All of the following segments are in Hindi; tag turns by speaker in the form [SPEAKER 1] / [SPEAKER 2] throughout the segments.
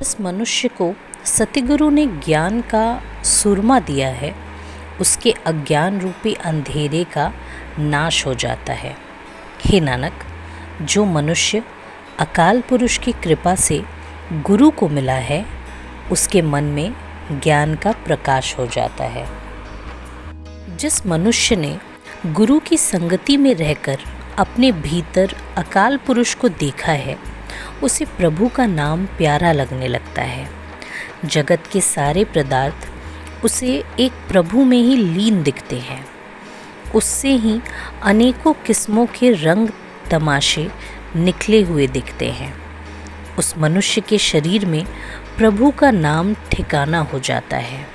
[SPEAKER 1] जिस मनुष्य को सतगुरु ने ज्ञान का सुरमा दिया है, उसके अज्ञान रूपी अंधेरे का नाश हो जाता है। हे नानक, जो मनुष्य अकाल पुरुष की कृपा से गुरु को मिला है, उसके मन में ज्ञान का प्रकाश हो जाता है। जिस मनुष्य ने गुरु की संगति में रहकर अपने भीतर अकाल पुरुष को देखा है, उसे प्रभु का नाम प्यारा लगने लगता है। जगत के सारे पदार्थ उसे एक प्रभु में ही लीन दिखते हैं। उससे ही अनेकों किस्मों के रंग तमाशे निकले हुए दिखते हैं। उस मनुष्य के शरीर में प्रभु का नाम ठिकाना हो जाता है,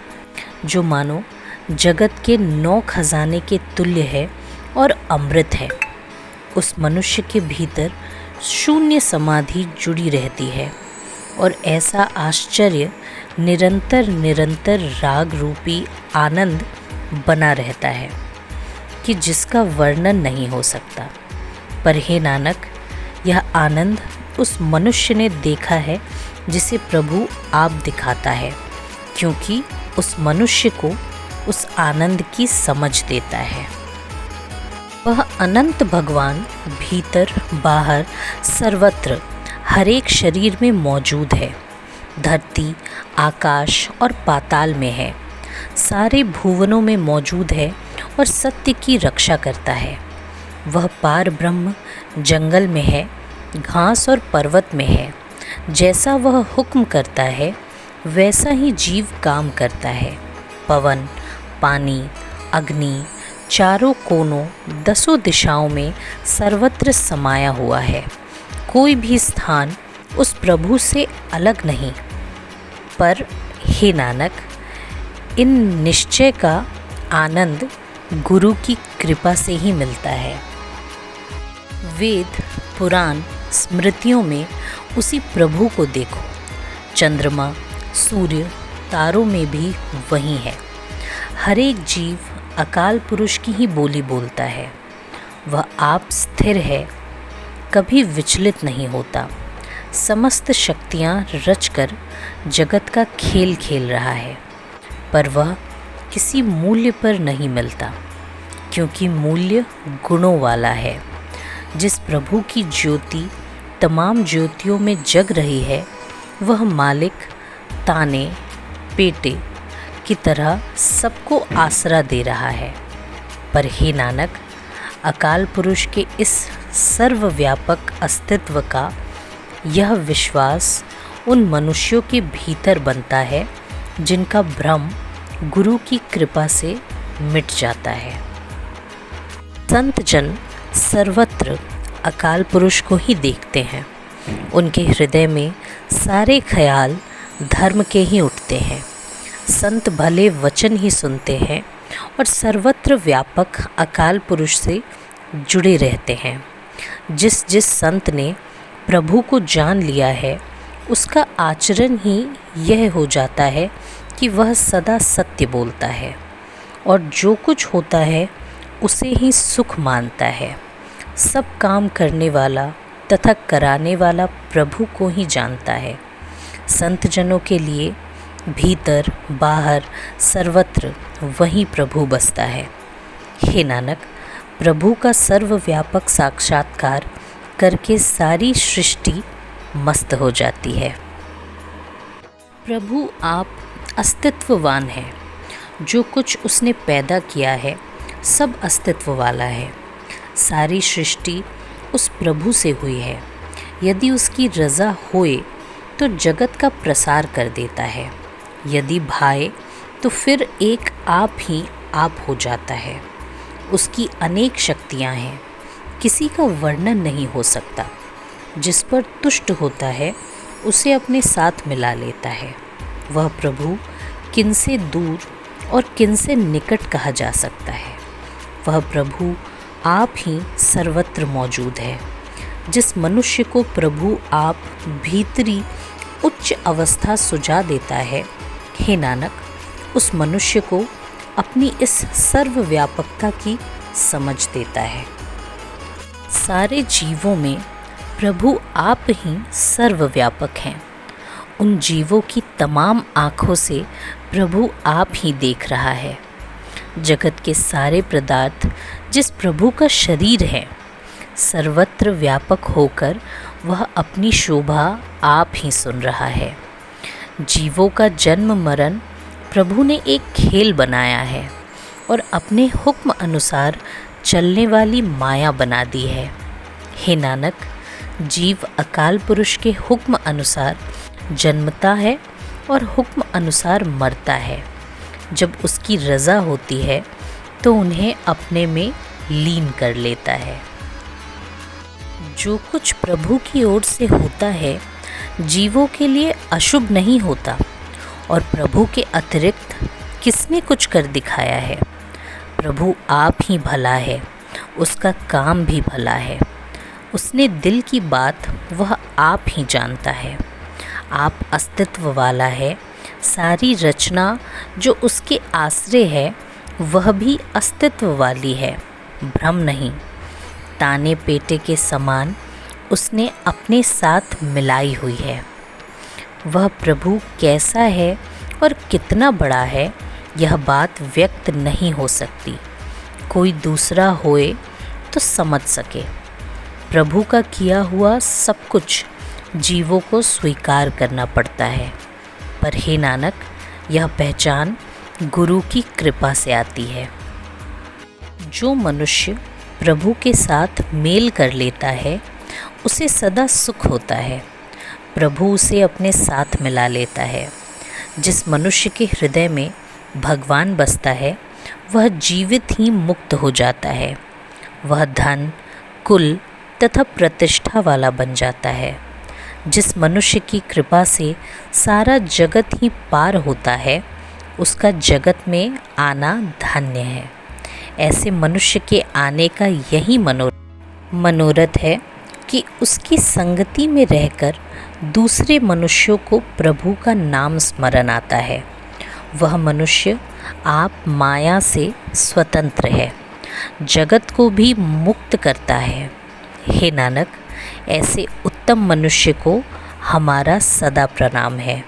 [SPEAKER 1] जो मानो जगत के 9 खजाने के तुल्य है और अमृत है। उस मनुष्य के भीतर शून्य समाधि जुड़ी रहती है और ऐसा आश्चर्य निरंतर राग रूपी आनंद बना रहता है कि जिसका वर्णन नहीं हो सकता। पर हे नानक, यह आनंद उस मनुष्य ने देखा है जिसे प्रभु आप दिखाता है, क्योंकि उस मनुष्य को उस आनंद की समझ देता है। वह अनंत भगवान भीतर बाहर सर्वत्र हर एक शरीर में मौजूद है। धरती, आकाश और पाताल में है, सारे भुवनों में मौजूद है और सत्य की रक्षा करता है। वह पार ब्रह्म जंगल में है, घास और पर्वत में है। जैसा वह हुक्म करता है, वैसा ही जीव काम करता है। पवन, पानी, अग्नि चारों कोनों 10 दिशाओं में सर्वत्र समाया हुआ है। कोई भी स्थान उस प्रभु से अलग नहीं। पर हे नानक, इन निश्चय का आनंद गुरु की कृपा से ही मिलता है। वेद, पुराण, स्मृतियों में उसी प्रभु को देखो। चंद्रमा, सूर्य, तारों में भी वही है। हर एक जीव अकाल पुरुष की ही बोली बोलता है। वह आप स्थिर है, कभी विचलित नहीं होता। समस्त शक्तियाँ रचकर जगत का खेल खेल रहा है, पर वह किसी मूल्य पर नहीं मिलता, क्योंकि मूल्य गुणों वाला है। जिस प्रभु की ज्योति तमाम ज्योतियों में जग रही है, वह मालिक ताने पेटे की तरह सबको आसरा दे रहा है। पर हे नानक, अकाल पुरुष के इस सर्वव्यापक अस्तित्व का यह विश्वास उन मनुष्यों के भीतर बनता है जिनका भ्रम गुरु की कृपा से मिट जाता है। संत जन सर्वत्र अकाल पुरुष को ही देखते हैं। उनके हृदय में सारे ख्याल धर्म के ही उठते हैं। संत भले वचन ही सुनते हैं और सर्वत्र व्यापक अकाल पुरुष से जुड़े रहते हैं। जिस जिस संत ने प्रभु को जान लिया है, उसका आचरण ही यह हो जाता है कि वह सदा सत्य बोलता है और जो कुछ होता है उसे ही सुख मानता है। सब काम करने वाला तथा कराने वाला प्रभु को ही जानता है। संत जनों के लिए भीतर बाहर सर्वत्र वही प्रभु बसता है। हे नानक, प्रभु का सर्वव्यापक साक्षात्कार करके सारी सृष्टि मस्त हो जाती है। प्रभु आप अस्तित्ववान हैं। जो कुछ उसने पैदा किया है, सब अस्तित्व वाला है। सारी सृष्टि उस प्रभु से हुई है। यदि उसकी रज़ा होए तो जगत का प्रसार कर देता है। यदि भाए तो फिर एक आप ही आप हो जाता है। उसकी अनेक शक्तियाँ हैं, किसी का वर्णन नहीं हो सकता। जिस पर तुष्ट होता है, उसे अपने साथ मिला लेता है। वह प्रभु किनसे दूर और किनसे निकट कहा जा सकता है। वह प्रभु आप ही सर्वत्र मौजूद है। जिस मनुष्य को प्रभु आप भीतरी उच्च अवस्था सुझा देता है, हे नानक, उस मनुष्य को अपनी इस सर्वव्यापकता की समझ देता है। सारे जीवों में प्रभु आप ही सर्वव्यापक हैं। उन जीवों की तमाम आँखों से प्रभु आप ही देख रहा है। जगत के सारे पदार्थ जिस प्रभु का शरीर है, सर्वत्र व्यापक होकर वह अपनी शोभा आप ही सुन रहा है। जीवों का जन्म मरण प्रभु ने एक खेल बनाया है और अपने हुक्म अनुसार चलने वाली माया बना दी है। हे नानक, जीव अकाल पुरुष के हुक्म अनुसार जन्मता है और हुक्म अनुसार मरता है। जब उसकी रज़ा होती है तो उन्हें अपने में लीन कर लेता है। जो कुछ प्रभु की ओर से होता है जीवों के लिए अशुभ नहीं होता, और प्रभु के अतिरिक्त किसने कुछ कर दिखाया है। प्रभु आप ही भला है, उसका काम भी भला है। उसने दिल की बात वह आप ही जानता है। आप अस्तित्व वाला है। सारी रचना जो उसके आश्रय है वह भी अस्तित्व वाली है, भ्रम नहीं। ताने पेटे के समान उसने अपने साथ मिलाई हुई है। वह प्रभु कैसा है और कितना बड़ा है, यह बात व्यक्त नहीं हो सकती। कोई दूसरा होए तो समझ सके। प्रभु का किया हुआ सब कुछ जीवों को स्वीकार करना पड़ता है, पर हे नानक, यह पहचान गुरु की कृपा से आती है। जो मनुष्य प्रभु के साथ मेल कर लेता है उसे सदा सुख होता है। प्रभु उसे अपने साथ मिला लेता है। जिस मनुष्य के हृदय में भगवान बसता है वह जीवित ही मुक्त हो जाता है। वह धन, कुल तथा प्रतिष्ठा वाला बन जाता है। जिस मनुष्य की कृपा से सारा जगत ही पार होता है उसका जगत में आना धन्य है। ऐसे मनुष्य के आने का यही मनोरथ है कि उसकी संगति में रहकर दूसरे मनुष्यों को प्रभु का नाम स्मरण आता है। वह मनुष्य आप माया से स्वतंत्र है, जगत को भी मुक्त करता है। हे नानक, ऐसे उत्तम मनुष्य को हमारा सदा प्रणाम है।